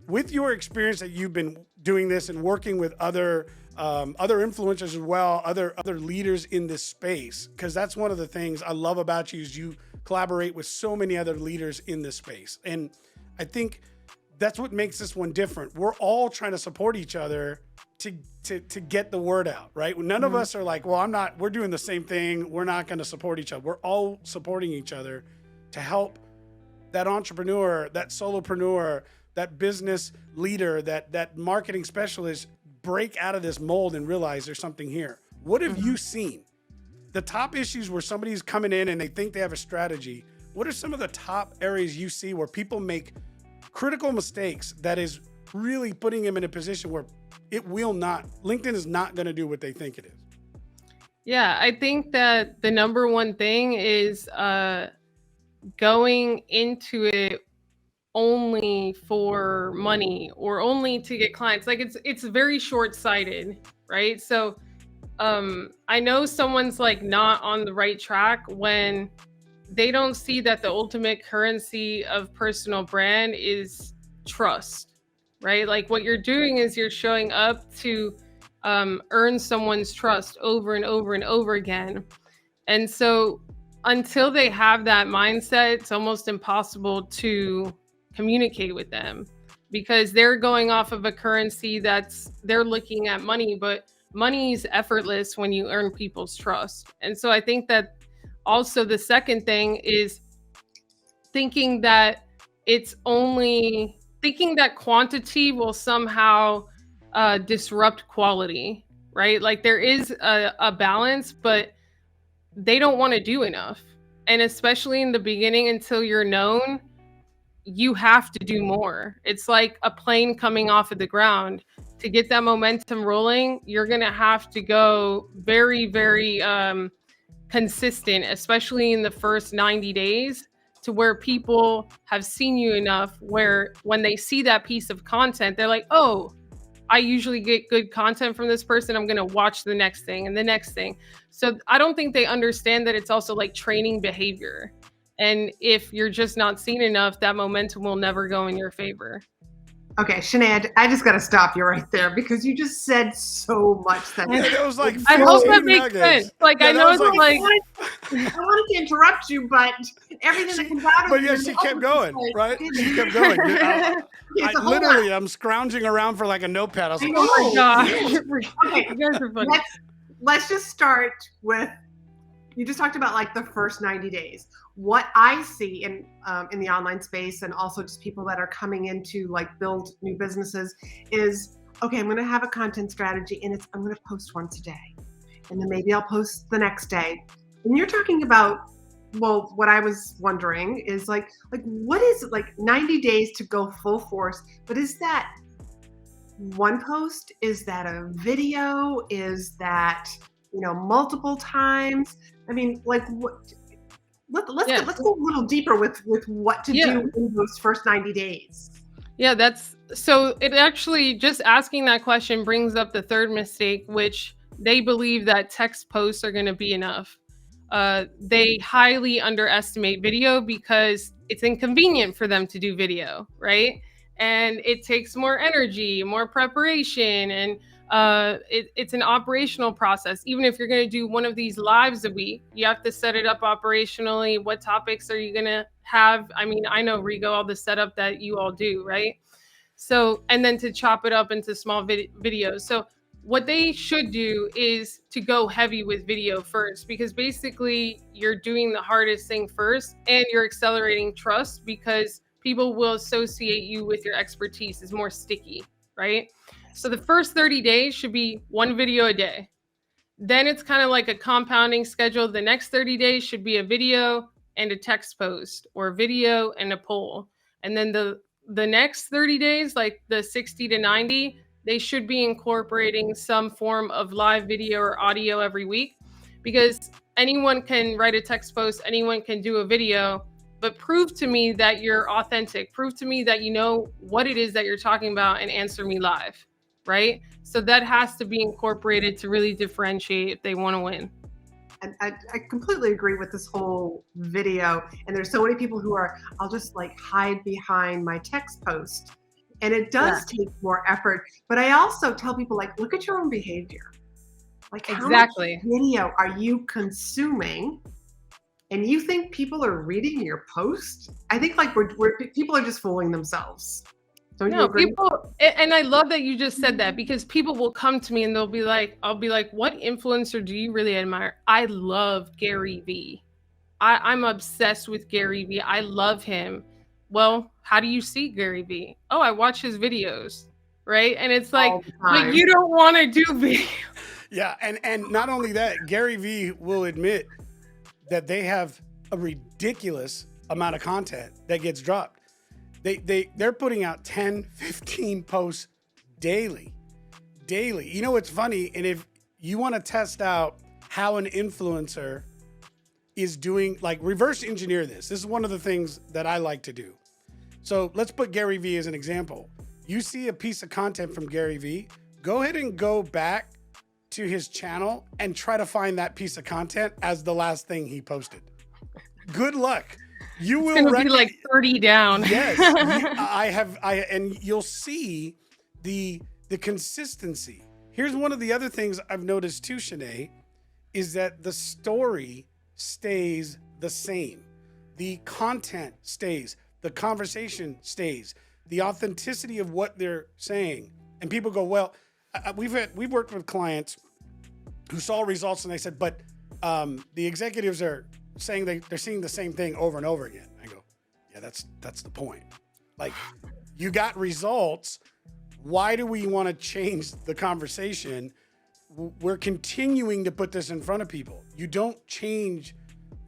with your experience that you've been doing this and working with other influencers as well, other leaders in this space, because that's one of the things I love about you is you collaborate with so many other leaders in this space. And I think that's what makes this one different. We're all trying to support each other to get the word out, right? None of us are like, well, we're doing the same thing. We're not going to support each other. We're all supporting each other to help that entrepreneur, that solopreneur, that business leader, that marketing specialist break out of this mold and realize there's something here. What have you seen? The top issues where somebody's coming in and they think they have a strategy. What are some of the top areas you see where people make critical mistakes that is really putting them in a position where LinkedIn is not going to do what they think it is? Yeah, I think that the number one thing is going into it only for money or only to get clients. Like it's very short-sighted, right? So I know someone's like not on the right track when they don't see that the ultimate currency of personal brand is trust, right? Like what you're doing is you're showing up to earn someone's trust over and over and over again. And so until they have that mindset, it's almost impossible to communicate with them because they're going off of a currency they're looking at money, but money is effortless when you earn people's trust. And so I think that also the second thing is thinking that quantity will somehow disrupt quality, right? Like there is a balance, but they don't want to do enough. And especially in the beginning, until you're known, you have to do more. It's like a plane coming off of the ground. To get that momentum rolling, you're going to have to go very, very consistent, especially in the first 90 days, to where people have seen you enough where when they see that piece of content, they're like, oh, I usually get good content from this person. I'm going to watch the next thing and the next thing. So I don't think they understand that it's also like training behavior. And if you're just not seen enough, that momentum will never go in your favor. Okay, Sinead, I just got to stop you right there because you just said so much that it was like I hope that makes sense. Like, I know it's like I wanted to interrupt you, but everything that comes out of But yeah, she kept going, right? She kept going. I'm scrounging around for like a notepad. I was like, oh my God. Okay, You guys are funny. let's just start with, you just talked about like the first 90 days. What I see in the online space and also just people that are coming in to like build new businesses is, okay, I'm going to have a content strategy and I'm going to post once a day. And then maybe I'll post the next day. And you're talking about, well, what I was wondering is like what is it, like 90 days to go full force, but is that one post? Is that a video? Is that, multiple times? I mean, like what? Let's go a little deeper with what to do in those first 90 days. Yeah, so it actually, just asking that question brings up the third mistake, which they believe that text posts are going to be enough. They highly underestimate video because it's inconvenient for them to do video, right? And it takes more energy, more preparation, and it's an operational process. Even if you're going to do one of these lives a week, you have to set it up operationally. What topics are you going to have? I mean, I know, Rigo, all the setup that you all do, right? So, and then to chop it up into small videos. So what they should do is to go heavy with video first, because basically you're doing the hardest thing first and you're accelerating trust because people will associate you with your expertise is more sticky, right? So the first 30 days should be one video a day. Then it's kind of like a compounding schedule. The next 30 days should be a video and a text post, or a video and a poll. And then the next 30 days, like the 60 to 90, they should be incorporating some form of live video or audio every week, because anyone can write a text post, anyone can do a video, but prove to me that you're authentic. Prove to me that you know what it is that you're talking about and answer me live, right? So that has to be incorporated to really differentiate if they want to win. And I completely agree with this whole video. And there's so many people who are, I'll just like hide behind my text post. And it does take more effort. But I also tell people, like, look at your own behavior. Like, how much Exactly. video are you consuming? And you think people are reading your post? I think like people are just fooling themselves. Don't you No, agree? people, and I love that you just said that, because people will come to me and they'll be like, I'll be like, what influencer do you really admire? I love Gary Vee. I'm obsessed with Gary Vee. I love him. Well, how do you see Gary Vee? Oh, I watch his videos, right? And it's like, All the but time. you don't want to do video. Yeah, and not only that, Gary Vee will admit that they have a ridiculous amount of content that gets dropped. They're putting out 10, 15 posts daily. You know what's funny? And if you want to test out how an influencer is doing, like, reverse engineer this. This is one of the things that I like to do. So let's put Gary Vee as an example. You see a piece of content from Gary Vee, go ahead and go back to his channel and try to find that piece of content as the last thing he posted. Good luck. You will It's gonna be like 30 down. Yes, and you'll see the consistency. Here's one of the other things I've noticed too, Shanae, is that the story stays the same. The content stays, the conversation stays, the authenticity of what they're saying. And people go, well, we've worked with clients who saw results and they said, but the executives are saying they're seeing the same thing over and over again. I go, yeah, that's the point. Like, you got results. Why do we want to change the conversation? We're continuing to put this in front of people. You don't change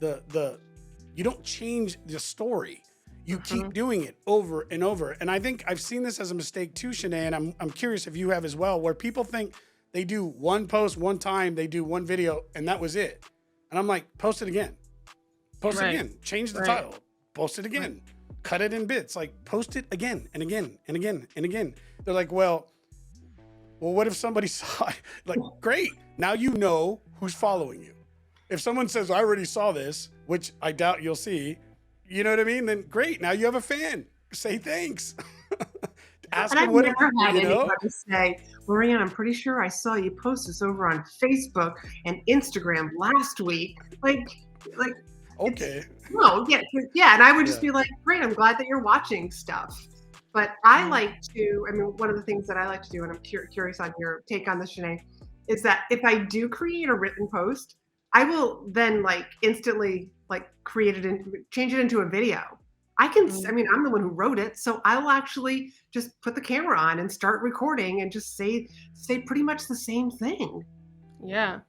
you don't change the story. You keep doing it over and over. And I think I've seen this as a mistake too, Shanae, and I'm curious if you have as well, where people think they do one post one time, they do one video, and that was it. And I'm like, post it again. Post it again. Change the title. Post it again. Cut it in bits. Like, post it again and again and again and again. They're like, well, what if somebody saw it? Like, great. Now you know who's following you. If someone says, I already saw this, which I doubt you'll see, you know what I mean? Then great. Now you have a fan. Say thanks. Ask them what never had anybody say, Lorianne, I'm pretty sure I saw you post this over on Facebook and Instagram last week. Like, okay. No, yeah. And I would just be like, great, I'm glad that you're watching stuff. But I like to, I mean, one of the things that I like to do, and I'm curious on your take on this, Shanae, is that if I do create a written post, I will then like instantly like create it and change it into a video. I can, I mean, I'm the one who wrote it, so I will actually just put the camera on and start recording and just say pretty much the same thing. Yeah.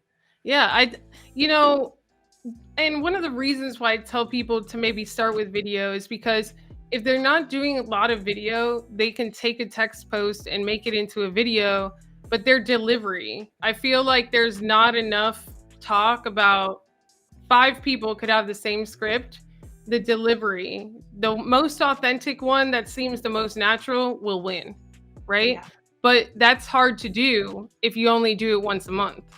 And one of the reasons why I tell people to maybe start with video is because if they're not doing a lot of video, they can take a text post and make it into a video, but their delivery, I feel like there's not enough talk about 5 people could have the same script. The delivery, the most authentic one that seems the most natural will win, right? Yeah. But that's hard to do if you only do it once a month.